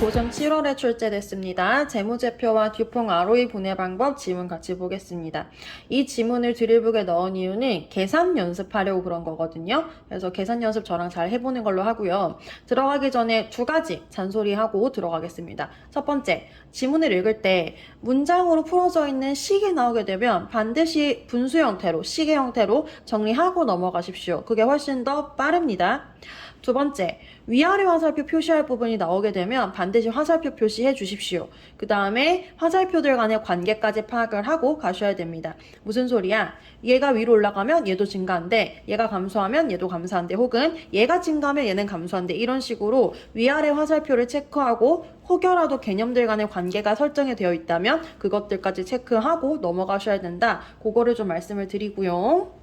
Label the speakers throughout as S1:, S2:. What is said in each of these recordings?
S1: 고3 7월에 출제됐습니다. 재무제표와 듀퐁 ROE 분해 방법 지문 같이 보겠습니다. 이 지문을 드릴북에 넣은 이유는 계산 연습하려고 그런 거거든요. 그래서 계산 연습 저랑 잘 해보는 걸로 하고요. 들어가기 전에 두 가지 잔소리하고 들어가겠습니다. 첫 번째, 지문을 읽을 때 문장으로 풀어져 있는 식이 나오게 되면 반드시 분수 형태로, 식의 형태로 정리하고 넘어가십시오. 그게 훨씬 더 빠릅니다. 두 번째, 위아래 화살표 표시할 부분이 나오게 되면 반드시 화살표 표시해 주십시오. 그 다음에 화살표들 간의 관계까지 파악을 하고 가셔야 됩니다. 무슨 소리야? 얘가 위로 올라가면 얘도 증가한대, 얘가 감소하면 얘도 감소한대, 혹은 얘가 증가하면 얘는 감소한대, 이런 식으로 위아래 화살표를 체크하고 혹여라도 개념들 간의 관계가 설정이 되어 있다면 그것들까지 체크하고 넘어가셔야 된다. 그거를 좀 말씀을 드리고요.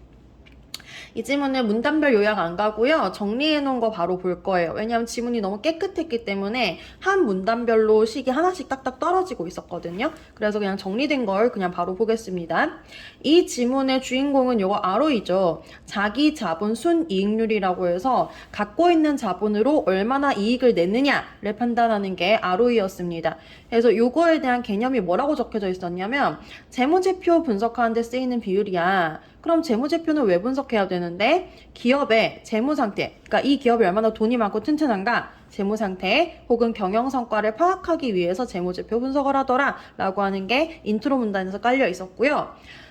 S1: 이 지문은 문단별 요약 안 가고요. 정리해 놓은 거 바로 볼 거예요. 왜냐하면 지문이 너무 깨끗했기 때문에 한 문단별로 식이 하나씩 딱딱 떨어지고 있었거든요. 그래서 그냥 정리된 걸 그냥 바로 보겠습니다. 이 지문의 주인공은 요거 ROE죠. 자기 자본 순이익률이라고 해서 갖고 있는 자본으로 얼마나 이익을 내느냐를 판단하는 게 ROE였습니다. 그래서 요거에 대한 개념이 뭐라고 적혀져 있었냐면 재무제표 분석하는 데 쓰이는 비율이야. 그럼 재무제표는 왜 분석해야 되는데? 기업의 재무상태, 그러니까 이 기업이 얼마나 돈이 많고 튼튼한가? 재무상태 혹은 경영성과를 파악하기 위해서 재무제표 분석을 하더라 라고 하는 게 인트로 문단에서 깔려 있었고요.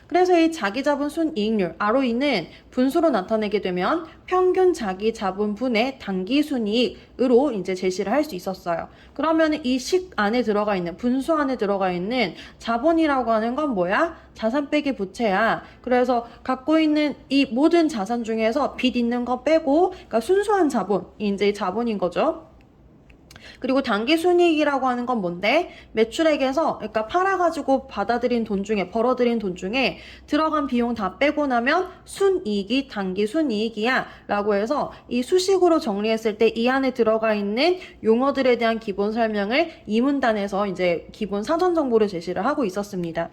S1: 그래서 이 자기자본 순이익률, ROE는 분수로 나타내게 되면 평균 자기자본분의 당기순이익으로 이제 제시를 할 수 있었어요. 그러면 이 식 안에 들어가 있는, 분수 안에 들어가 있는 자본이라고 하는 건 뭐야? 자산 빼기 부채야. 그래서 갖고 있는 이 모든 자산 중에서 빚 있는 거 빼고, 그러니까 순수한 자본이 이제 자본인 거죠. 그리고 당기순이익이라고 하는 건 뭔데? 매출액에서, 그러니까 팔아가지고 받아들인 돈 중에, 벌어들인 돈 중에 들어간 비용 다 빼고 나면 순이익이 당기순이익이야 라고 해서 이 수식으로 정리했을 때 이 안에 들어가 있는 용어들에 대한 기본 설명을 이 문단에서 이제 기본 사전 정보를 제시를 하고 있었습니다.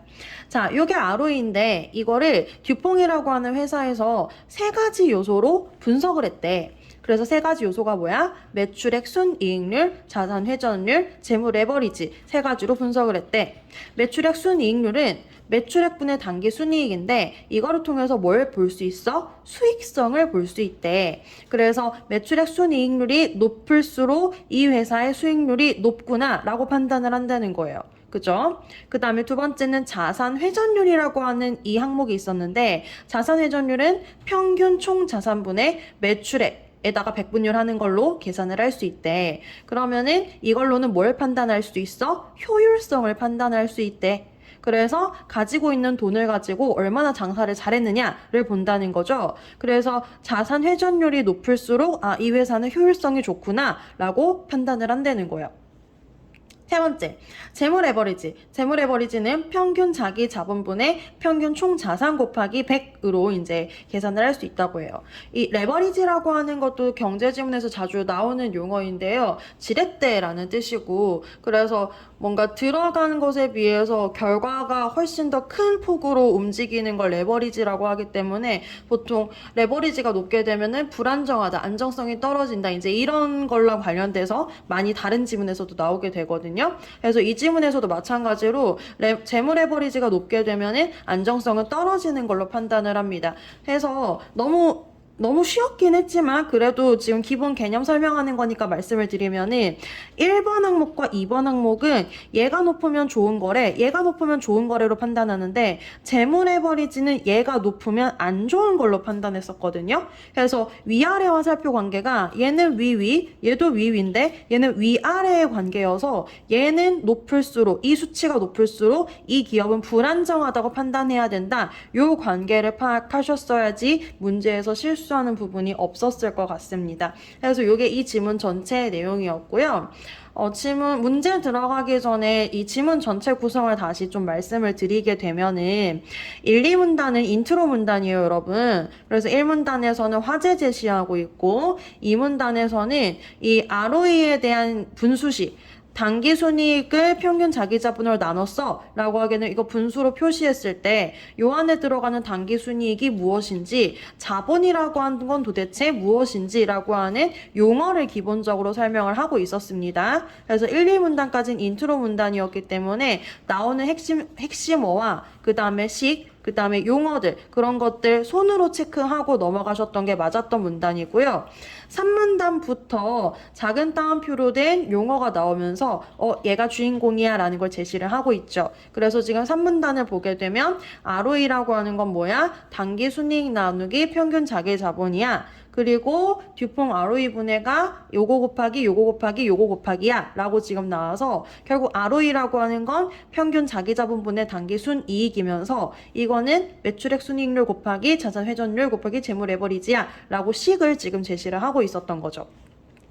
S1: 자, 요게 ROE인데 이거를 듀퐁이라고 하는 회사에서 세 가지 요소로 분석을 했대. 그래서 세 가지 요소가 뭐야? 매출액, 순이익률, 자산 회전율, 재무 레버리지 세 가지로 분석을 했대. 매출액, 순이익률은 매출액분의 당기 순이익인데 이거를 통해서 뭘 볼 수 있어? 수익성을 볼 수 있대. 그래서 매출액 순이익률이 높을수록 이 회사의 수익률이 높구나 라고 판단을 한다는 거예요. 그죠? 그 다음에 두 번째는 자산 회전율이라고 하는 이 항목이 있었는데 자산 회전율은 평균 총 자산분의 매출액 에다가 백분율 하는 걸로 계산을 할 수 있대. 그러면은 이걸로는 뭘 판단할 수 있어? 효율성을 판단할 수 있대. 그래서 가지고 있는 돈을 가지고 얼마나 장사를 잘했느냐를 본다는 거죠. 그래서 자산 회전율이 높을수록 이 회사는 효율성이 좋구나 라고 판단을 한다는 거예요. 세 번째, 재무 레버리지. 재무 레버리지는 평균 자기 자본분의 평균 총 자산 곱하기 100으로 이제 계산을 할 수 있다고 해요. 이 레버리지라고 하는 것도 경제 지문에서 자주 나오는 용어인데요. 지렛대라는 뜻이고, 그래서 뭔가 들어가는 것에 비해서 결과가 훨씬 더 큰 폭으로 움직이는 걸 레버리지라고 하기 때문에 보통 레버리지가 높게 되면은 불안정하다, 안정성이 떨어진다, 이제 이런 걸로 관련돼서 많이 다른 지문에서도 나오게 되거든요. 그래서 이 지문에서도 마찬가지로 재무 레버리지가 높게 되면은 안정성은 떨어지는 걸로 판단을 합니다. 그래서 너무 쉬웠긴 했지만 그래도 지금 기본 개념 설명하는 거니까 말씀을 드리면은 1번 항목과 2번 항목은 얘가 높으면 좋은 거래, 얘가 높으면 좋은 거래로 판단하는데 재무 레버리지는 얘가 높으면 안 좋은 걸로 판단했었거든요. 그래서 위아래 화살표 관계가 얘는 위위, 얘도 위위인데 얘는 위아래의 관계여서 얘는 높을수록, 이 수치가 높을수록 이 기업은 불안정하다고 판단해야 된다. 요 관계를 파악하셨어야지 문제에서 실수하는 부분이 없었을 것 같습니다. 그래서 이게 이 지문 전체의 내용이었고요. 문제 들어가기 전에 이 지문 전체 구성을 다시 좀 말씀을 드리게 되면은 1, 2문단은 인트로 문단이에요, 여러분. 그래서 1문단에서는 화제 제시하고 있고 2문단에서는 이 ROE에 대한 분수식, 당기순이익을 평균 자기자본으로 나눴어 라고 하기에는 이거 분수로 표시했을 때 요 안에 들어가는 당기순이익이 무엇인지, 자본이라고 하는 건 도대체 무엇인지 라고 하는 용어를 기본적으로 설명을 하고 있었습니다. 그래서 1, 2문단까지는 인트로 문단이었기 때문에 나오는 핵심어와 그 다음에 그 다음에 용어들, 그런 것들 손으로 체크하고 넘어가셨던 게 맞았던 문단이고요. 3문단부터 작은 따옴표로 된 용어가 나오면서 얘가 주인공이야 라는 걸 제시를 하고 있죠. 그래서 지금 3문단을 보게 되면 ROE라고 하는 건 뭐야? 당기순이익 나누기 평균 자기자본이야. 그리고 듀퐁 ROE 분해가 요거 곱하기 요거 곱하기 요거 곱하기야 라고 지금 나와서 결국 ROE라고 하는 건 평균 자기자본 분해 당기순이익이면서 이거는 매출액 순이익률 곱하기 자산 회전율 곱하기 재무 레버리지야 라고 식을 지금 제시를 하고 있었던 거죠.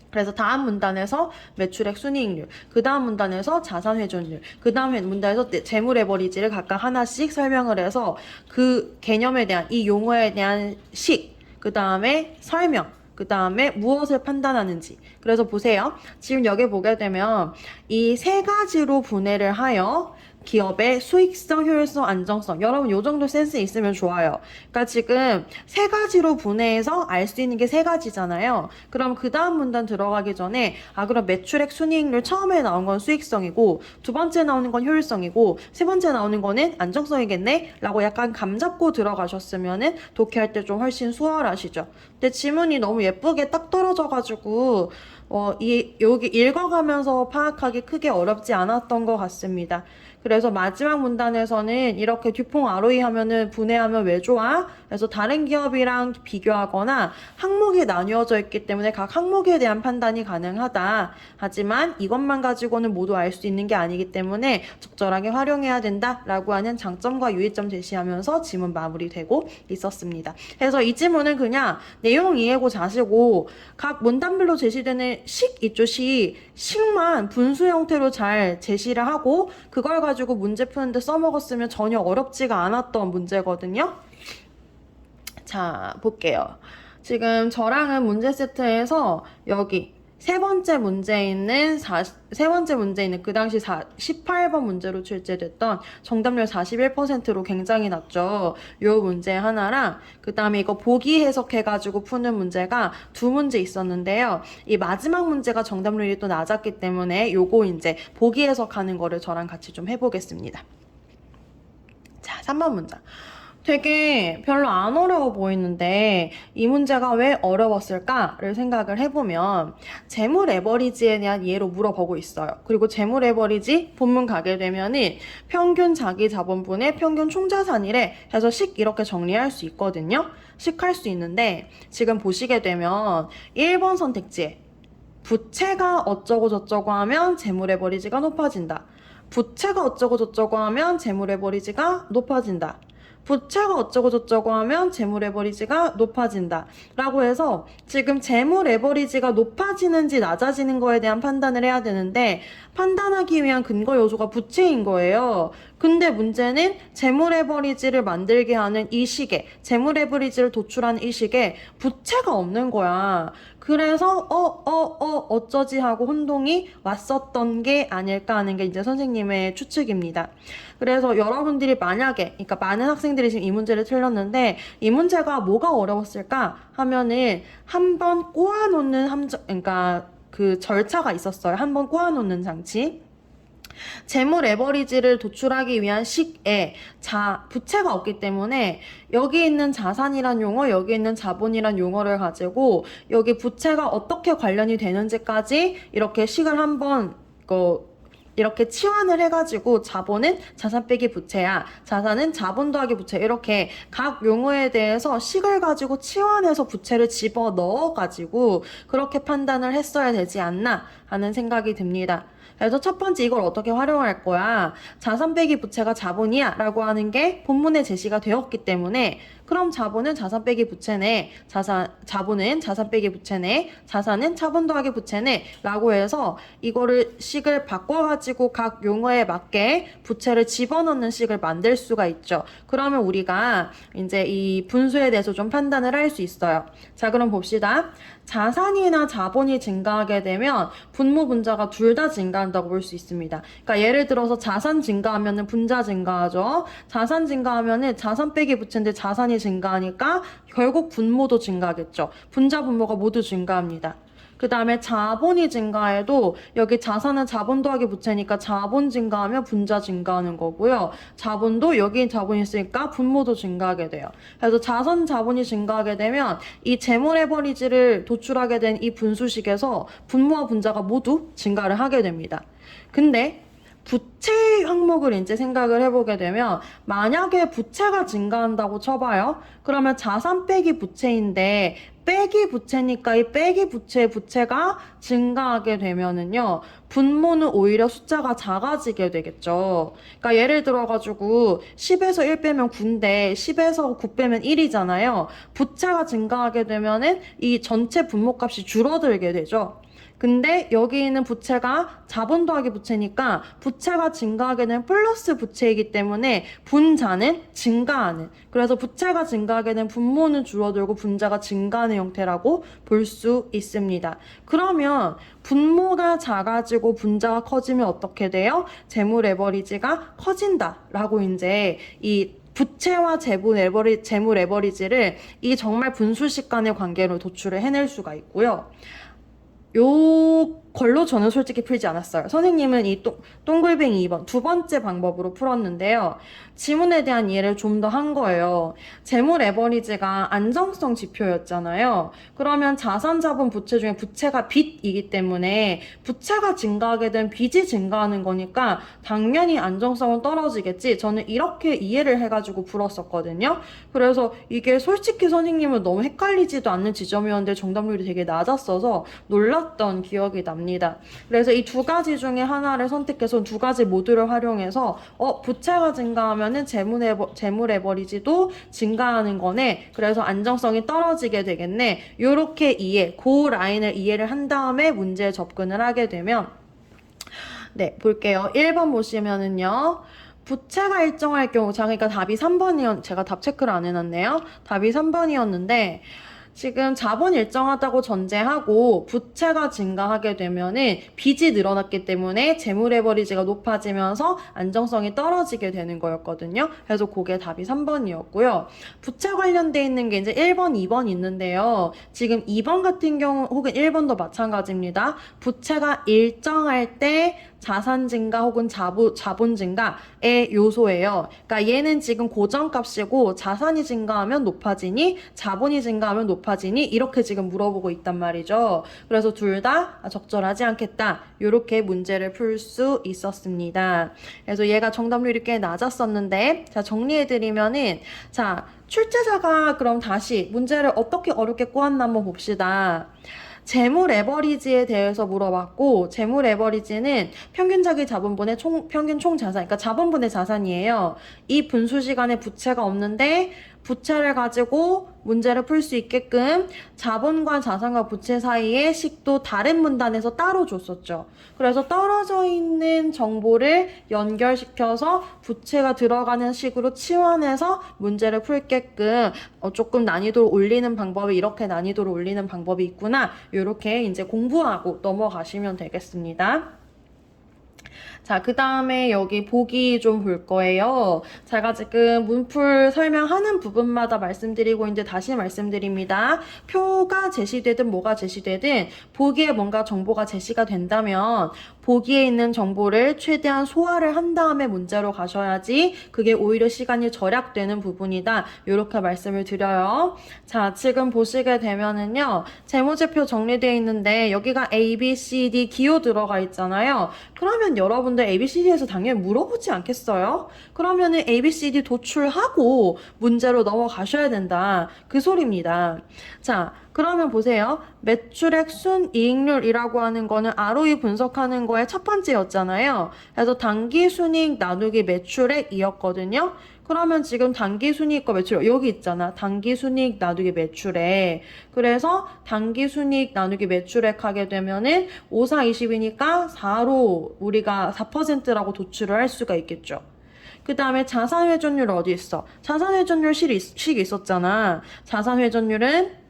S1: 그래서 다음 문단에서 매출액 순이익률, 그 다음 문단에서 자산 회전율, 그 다음 문단에서 재무 레버리지를 각각 하나씩 설명을 해서 그 개념에 대한, 이 용어에 대한 식, 그 다음에 설명, 그 다음에 무엇을 판단하는지. 그래서 보세요. 지금 여기 보게 되면 이 세 가지로 분해를 하여 기업의 수익성, 효율성, 안정성. 여러분 요 정도 센스 있으면 좋아요. 그러니까 지금 세 가지로 분해해서 알 수 있는 게 세 가지잖아요. 그럼 그 다음 문단 들어가기 전에 그럼 매출액 순이익률 처음에 나온 건 수익성이고 두 번째 나오는 건 효율성이고 세 번째 나오는 거는 안정성이겠네? 라고 약간 감 잡고 들어가셨으면은 독해할 때 좀 훨씬 수월하시죠. 근데 지문이 너무 예쁘게 딱 떨어져가지고 여기 읽어가면서 파악하기 크게 어렵지 않았던 것 같습니다. 그래서 마지막 문단에서는 이렇게 듀퐁 ROE 하면은 분해하면 왜 좋아? 그래서 다른 기업이랑 비교하거나 항목이 나뉘어져 있기 때문에 각 항목에 대한 판단이 가능하다. 하지만 이것만 가지고는 모두 알 수 있는 게 아니기 때문에 적절하게 활용해야 된다라고 하는 장점과 유의점 제시하면서 지문 마무리되고 있었습니다. 그래서 이 지문은 그냥 내용 이해고 자시고 각 문단별로 제시되는 식 있죠, 식만 분수 형태로 잘 제시를 하고 그걸 가지고 문제 푸는데 써먹었으면 전혀 어렵지가 않았던 문제거든요. 자, 볼게요. 지금 저랑은 문제 세트에서 여기 세 번째 문제에 있는 그 당시 18번 문제로 출제됐던 정답률 41%로 굉장히 낮죠. 요 문제 하나랑 그 다음에 이거 보기 해석해가지고 푸는 문제가 두 문제 있었는데요. 이 마지막 문제가 정답률이 또 낮았기 때문에 요거 이제 보기 해석하는 거를 저랑 같이 좀 해보겠습니다. 자, 3번 문제. 되게 별로 안 어려워 보이는데 이 문제가 왜 어려웠을까를 생각을 해보면 재무 레버리지에 대한 예로 물어보고 있어요. 그리고 재무 레버리지 본문 가게 되면은 평균 자기자본분의 평균 총자산이래 해서 식 이렇게 정리할 수 있거든요. 식 할 수 있는데 지금 보시게 되면 1번 선택지에 부채가 어쩌고 저쩌고 하면 재무 레버리지가 높아진다. 부채가 어쩌고 저쩌고 하면 재무 레버리지가 높아진다. 부채가 어쩌고 저쩌고 하면 재무 레버리지가 높아진다 라고 해서 지금 재무 레버리지가 높아지는지 낮아지는 거에 대한 판단을 해야 되는데 판단하기 위한 근거 요소가 부채인 거예요. 근데 문제는 재무 레버리지를 만들게 하는 이 시기에 재무 레버리지를 도출하는 이 시기에 부채가 없는 거야. 그래서 어쩌지 하고 혼동이 왔었던 게 아닐까 하는 게 이제 선생님의 추측입니다. 그래서 여러분들이 만약에, 그러니까 많은 학생들이 지금 이 문제를 틀렸는데 이 문제가 뭐가 어려웠을까 하면은 한번 꼬아놓는 그러니까 그 절차가 있었어요. 한번 꼬아놓는 장치. 재무 레버리지를 도출하기 위한 식에 부채가 없기 때문에 여기 있는 자산이란 용어, 여기 있는 자본이란 용어를 가지고 여기 부채가 어떻게 관련이 되는지까지 이렇게 식을 한번 이렇게 치환을 해가지고 자본은 자산 빼기 부채야, 자산은 자본 더하기 부채, 이렇게 각 용어에 대해서 식을 가지고 치환해서 부채를 집어 넣어가지고 그렇게 판단을 했어야 되지 않나 하는 생각이 듭니다. 그래서 첫 번째 이걸 어떻게 활용할 거야? 자산 빼기 부채가 자본이야 라고 하는 게 본문에 제시가 되었기 때문에 그럼 자본은 자산 빼기 부채네. 자본은 자산 빼기 부채네. 자산은 자본 더하기 부채네. 라고 해서 이거를 식을 바꿔가지고 각 용어에 맞게 부채를 집어넣는 식을 만들 수가 있죠. 그러면 우리가 이제 이 분수에 대해서 좀 판단을 할 수 있어요. 자, 그럼 봅시다. 자산이나 자본이 증가하게 되면 분모 분자가 둘 다 증가한다고 볼 수 있습니다. 그러니까 예를 들어서 자산 증가하면은 분자 증가하죠. 자산 증가하면은 자산 빼기 부채인데 자산이 증가하니까 결국 분모도 증가하겠죠. 분자 분모가 모두 증가합니다. 그 다음에 자본이 증가해도 여기 자산은 자본 더하기 부채니까 자본 증가하면 분자 증가하는 거고요. 자본도 여기 자본이 있으니까 분모도 증가하게 돼요. 그래서 자산 자본이 증가하게 되면 이 재물 레버리지를 도출하게 된 이 분수식에서 분모와 분자가 모두 증가를 하게 됩니다. 근데 부채 항목을 이제 생각을 해보게 되면 만약에 부채가 증가한다고 쳐봐요. 그러면 자산 빼기 부채인데 빼기 부채니까 이 빼기 부채가 증가하게 되면은요, 분모는 오히려 숫자가 작아지게 되겠죠. 그러니까 예를 들어가지고 10에서 1 빼면 9인데 10에서 9 빼면 1이잖아요. 부채가 증가하게 되면은 이 전체 분모값이 줄어들게 되죠. 근데 여기 있는 부채가 자본 더하기 부채니까 부채가 증가하게 되면 플러스 부채이기 때문에 분자는 증가하는, 그래서 부채가 증가하게 되면 분모는 줄어들고 분자가 증가하는 형태라고 볼 수 있습니다. 그러면 분모가 작아지고 분자가 커지면 어떻게 돼요? 재무 레버리지가 커진다라고 이제 이 부채와 재무 레버리지를 이 정말 분수식 간의 관계로 도출을 해낼 수가 있고요. 요 걸로 저는 솔직히 풀지 않았어요. 선생님은 이 동글뱅이 2번 두 번째 방법으로 풀었는데요. 지문에 대한 이해를 좀 더 한 거예요. 재무 레버리지가 안정성 지표였잖아요. 그러면 자산, 자본, 부채 중에 부채가 빚이기 때문에 부채가 증가하게 되면 빚이 증가하는 거니까 당연히 안정성은 떨어지겠지. 저는 이렇게 이해를 해가지고 풀었었거든요. 그래서 이게 솔직히 선생님은 너무 헷갈리지도 않는 지점이었는데 정답률이 되게 낮았어서 놀랐던 기억이 납니다. 그래서 이 두 가지 중에 하나를 선택해서 두 가지 모두를 활용해서 부채가 증가하면은 재무 레버리지도 증가하는 거네. 그래서 안정성이 떨어지게 되겠네. 요렇게 그 라인을 이해를 한 다음에 문제에 접근을 하게 되면, 네, 볼게요. 1번 보시면은요. 부채가 일정할 경우, 그러니까 답이 3번이었, 제가 답 체크를 안 해놨네요. 답이 3번이었는데, 지금 자본이 일정하다고 전제하고 부채가 증가하게 되면은 빚이 늘어났기 때문에 재무 레버리지가 높아지면서 안정성이 떨어지게 되는 거였거든요. 그래서 그게 답이 3번이었고요. 부채 관련돼 있는 게 이제 1번, 2번 있는데요. 지금 2번 같은 경우 혹은 1번도 마찬가지입니다. 부채가 일정할 때 자산 증가 혹은 자본 증가의 요소예요. 그러니까 얘는 지금 고정값이고 자산이 증가하면 높아지니 자본이 증가하면 높아지니 이렇게 지금 물어보고 있단 말이죠. 그래서 둘 다 적절하지 않겠다. 이렇게 문제를 풀 수 있었습니다. 그래서 얘가 정답률이 꽤 낮았었는데, 자, 정리해드리면은, 자, 출제자가 그럼 다시 문제를 어떻게 어렵게 꼬았나 한번 봅시다. 재무 레버리지에 대해서 물어봤고, 재무 레버리지는 평균자기 자본분의 평균 총 자산, 그러니까 자본분의 자산이에요. 이 분수 시간에 부채가 없는데 부채를 가지고 문제를 풀 수 있게끔 자본과 자산과 부채 사이의 식도 다른 문단에서 따로 줬었죠. 그래서 떨어져 있는 정보를 연결시켜서 부채가 들어가는 식으로 치환해서 문제를 풀게끔 조금 난이도를 올리는 방법이, 이렇게 난이도를 올리는 방법이 있구나. 이렇게 이제 공부하고 넘어가시면 되겠습니다. 자, 그 다음에 여기 보기 좀 볼 거예요. 제가 지금 문풀 설명하는 부분마다 말씀드리고 이제 다시 말씀드립니다. 표가 제시되든 뭐가 제시되든 보기에 뭔가 정보가 제시가 된다면 보기에 있는 정보를 최대한 소화를 한 다음에 문제로 가셔야지 그게 오히려 시간이 절약되는 부분이다. 이렇게 말씀을 드려요. 자, 지금 보시게 되면은요. 재무제표 정리되어 있는데 여기가 A, B, C, D 기호 들어가 있잖아요. 그러면 여러분들 A, B, C, D에서 당연히 물어보지 않겠어요? 그러면은 A, B, C, D 도출하고 문제로 넘어가셔야 된다. 그 소리입니다. 자, 그러면 보세요. 매출액 순이익률이라고 하는 거는 ROE 분석하는 거의 첫 번째였잖아요. 그래서 당기순이익 나누기 매출액이었거든요. 그러면 지금 당기순이익과 매출 여기 있잖아. 당기순이익 나누기 매출액. 그래서 당기순이익 나누기 매출액 하게 되면은 5, 4, 20이니까 4로 우리가 4%라고 도출을 할 수가 있겠죠. 그 다음에 자산회전율 어디 있어? 자산회전율 식 있었잖아. 자산회전율은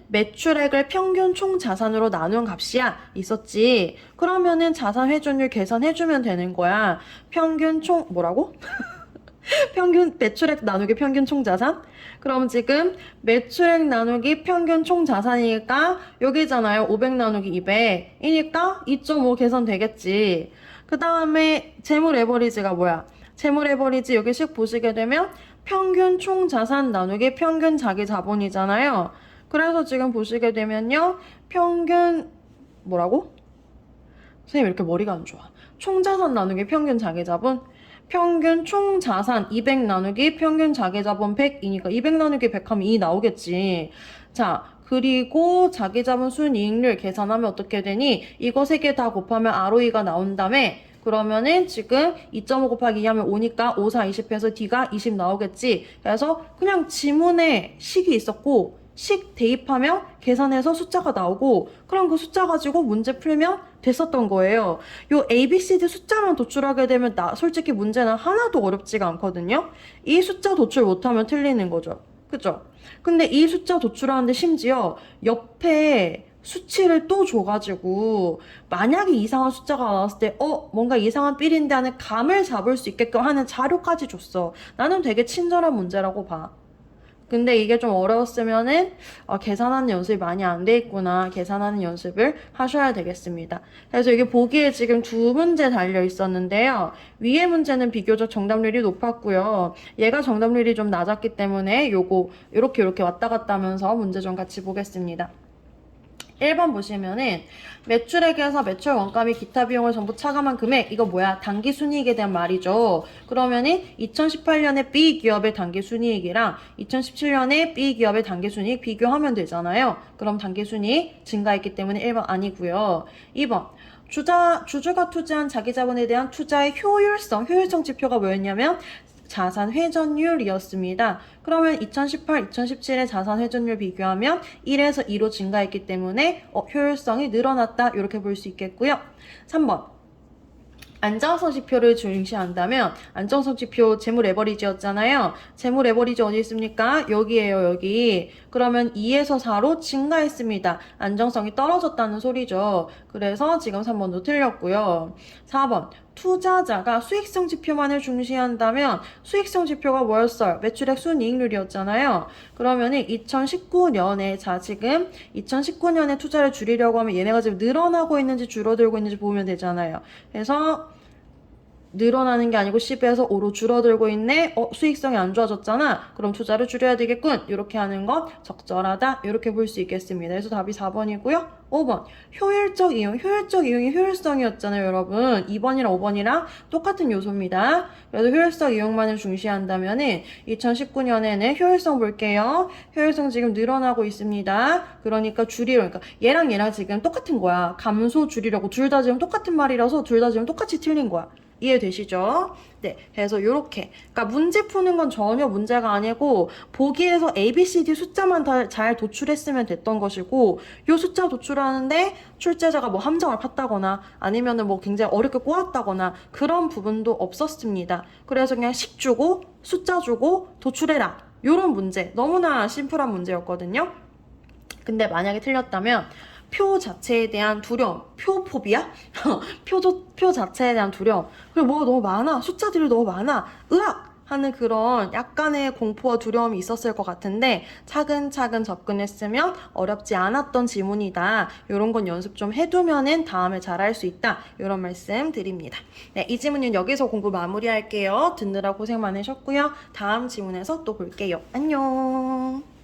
S1: 매출액을 평균 총 자산으로 나눈 값이야. 있었지. 그러면은 자산회전율 계산해주면 되는 거야. 평균 총, 뭐라고? 평균, 매출액 나누기 평균 총 자산? 그럼 지금 매출액 나누기 평균 총 자산이니까 여기잖아요. 500 나누기 200이니까 2.5 계산 되겠지. 그 다음에 재물 에버리지가 뭐야? 재물 에버리지 여기 식 보시게 되면 평균 총 자산 나누기 평균 자기 자본이잖아요. 그래서 지금 보시게 되면요. 평균 뭐라고? 선생님 이렇게 머리가 안 좋아. 총 자산 나누기 평균 자기 자본? 평균 총 자산 200 나누기 평균 자기 자본 100이니까 200 나누기 100 하면 2 나오겠지. 자, 그리고 자기 자본 순이익률 계산하면 어떻게 되니? 이거 3개 다 곱하면 ROE가 나온 다음에 그러면은 지금 2.5 곱하기 2 하면 5니까 5, 4, 20 해서 D가 20 나오겠지. 그래서 그냥 지문에 식이 있었고 식 대입하면 계산해서 숫자가 나오고 그럼 그 숫자 가지고 문제 풀면 됐었던 거예요. 요 ABCD 숫자만 도출하게 되면 솔직히 문제는 하나도 어렵지가 않거든요. 이 숫자 도출 못하면 틀리는 거죠. 그죠? 근데 이 숫자 도출하는데 심지어 옆에 수치를 또 줘가지고 만약에 이상한 숫자가 나왔을 때 뭔가 이상한 삘인데 하는 감을 잡을 수 있게끔 하는 자료까지 줬어. 나는 되게 친절한 문제라고 봐. 근데 이게 좀 어려웠으면은 계산하는 연습이 많이 안 돼 있구나. 계산하는 연습을 하셔야 되겠습니다. 그래서 이게 보기에 지금 2문제 달려 있었는데요. 위에 문제는 비교적 정답률이 높았고요. 얘가 정답률이 좀 낮았기 때문에 요거 이렇게 왔다 갔다 하면서 문제 좀 같이 보겠습니다. 1번 보시면은 매출액에서 매출 원가 및 기타 비용을 전부 차감한 금액 이거 뭐야? 당기순이익에 대한 말이죠. 그러면은 2018년에 B기업의 당기순이익이랑 2017년에 B기업의 당기순이익 비교하면 되잖아요. 그럼 당기순이익 증가했기 때문에 1번 아니고요. 2번 주주가 투자한 자기 자본에 대한 투자의 효율성 지표가 뭐였냐면 자산 회전율이었습니다. 그러면 2018, 2017의 자산 회전율 비교하면 1에서 2로 증가했기 때문에 효율성이 늘어났다 이렇게 볼 수 있겠고요. 3번 안정성 지표를 중시한다면 안정성 지표 재물 에버리지였잖아요. 재물 에버리지 어디 있습니까? 여기에요, 여기. 그러면 2에서 4로 증가했습니다. 안정성이 떨어졌다는 소리죠. 그래서 지금 3번도 틀렸고요. 4번 투자자가 수익성 지표만을 중시한다면 수익성 지표가 뭐였어요? 매출액 순이익률이었잖아요. 그러면은 2019년에 지금 2019년에 투자를 줄이려고 하면 얘네가 지금 늘어나고 있는지 줄어들고 있는지 보면 되잖아요. 그래서 늘어나는 게 아니고 10에서 5로 줄어들고 있네. 수익성이 안 좋아졌잖아. 그럼 투자를 줄여야 되겠군. 이렇게 하는 건 적절하다. 이렇게 볼 수 있겠습니다. 그래서 답이 4번이고요. 5번 효율적 이용. 효율적 이용이 효율성이었잖아요, 여러분. 2번이랑 5번이랑 똑같은 요소입니다. 그래서 효율성 이용만을 중시한다면은 2019년에는 효율성 볼게요. 효율성 지금 늘어나고 있습니다. 그러니까 그러니까 얘랑 지금 똑같은 거야. 감소 줄이려고 둘 다 지금 똑같은 말이라서 둘 다 지금 똑같이 틀린 거야. 이해되시죠? 네, 그래서 요렇게 그러니까 문제 푸는 건 전혀 문제가 아니고 보기에서 ABCD 숫자만 잘 도출했으면 됐던 것이고 요 숫자 도출하는데 출제자가 뭐 함정을 팠다거나 아니면은 뭐 굉장히 어렵게 꼬았다거나 그런 부분도 없었습니다. 그래서 그냥 식 주고 숫자 주고 도출해라 요런 문제 너무나 심플한 문제였거든요. 근데 만약에 틀렸다면 표 자체에 대한 두려움, 표포비아? 표 자체에 대한 두려움. 그리고 뭐가 너무 많아, 숫자들이 너무 많아, 으악! 하는 그런 약간의 공포와 두려움이 있었을 것 같은데 차근차근 접근했으면 어렵지 않았던 지문이다. 이런 건 연습 좀 해두면은 다음에 잘할 수 있다. 이런 말씀 드립니다. 네, 이 지문은 여기서 공부 마무리할게요. 듣느라 고생 많으셨고요. 다음 지문에서 또 볼게요. 안녕.